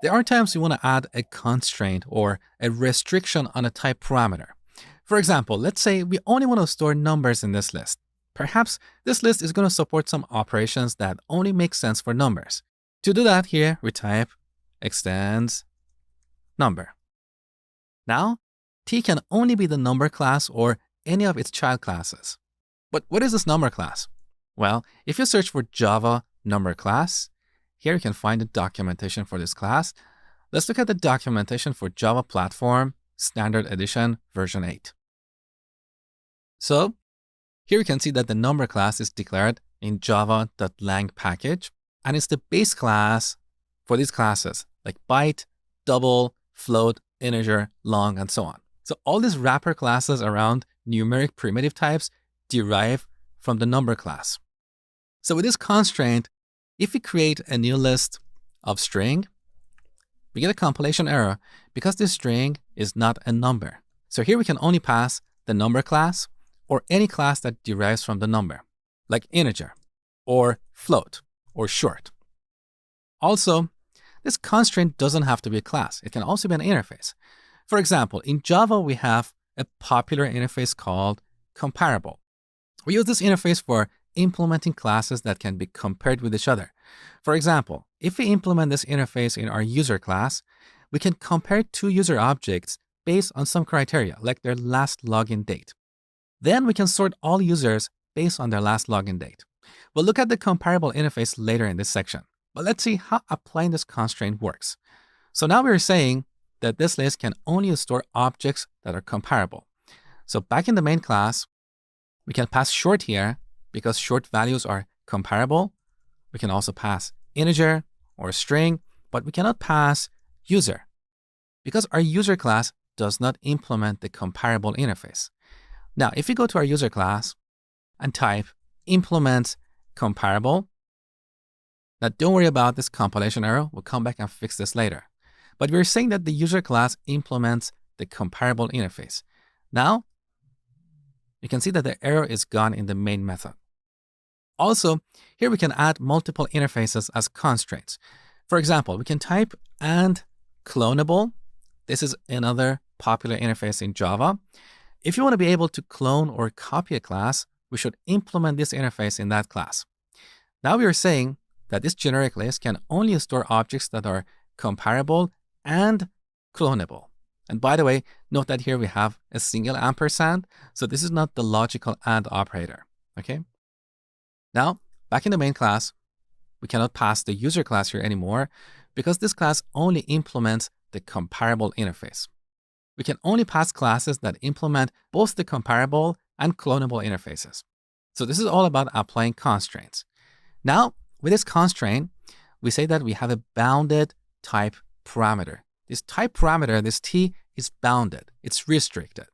There are times you want to add a constraint or a restriction on a type parameter. For example, let's say we only want to store numbers in this list. Perhaps this list is going to support some operations that only make sense for numbers. To do that, here we type extends number. Now, T can only be the number class or any of its child classes. But what is this number class? Well, if you search for Java number class, here you can find the documentation for this class. Let's look at the documentation for Java Platform Standard Edition version 8. So here you can see that the number class is declared in java.lang package, and it's the base class for these classes like byte, double, float, integer, long, and so on. So all these wrapper classes around numeric primitive types derive from the number class. So with this constraint, if we create a new list of string, we get a compilation error because this string is not a number. So here we can only pass the number class or any class that derives from the number, like integer or float or short. Also, this constraint doesn't have to be a class. It can also be an interface. For example, in Java, we have a popular interface called comparable. We use this interface for implementing classes that can be compared with each other. For example, if we implement this interface in our user class, we can compare two user objects based on some criteria, like their last login date. Then we can sort all users based on their last login date. We'll look at the comparable interface later in this section, but let's see how applying this constraint works. So now we're saying that this list can only store objects that are comparable. So back in the main class, we can pass short here because short values are comparable. We can also pass integer or string, but we cannot pass user because our user class does not implement the comparable interface. Now, if we go to our user class and type implement comparable, now don't worry about this compilation error. We'll come back and fix this later. But we're saying that the user class implements the comparable interface. Now, you can see that the error is gone in the main method. Also, here we can add multiple interfaces as constraints. For example, we can type and clonable. This is another popular interface in Java. If you want to be able to clone or copy a class, we should implement this interface in that class. Now we are saying that this generic list can only store objects that are comparable and clonable. And by the way, note that here we have a single ampersand, so this is not the logical AND operator, okay? Now, back in the main class, we cannot pass the user class here anymore because this class only implements the comparable interface. We can only pass classes that implement both the comparable and clonable interfaces. So this is all about applying constraints. Now, with this constraint, we say that we have a bounded type parameter. This type parameter, this T, is bounded. It's restricted.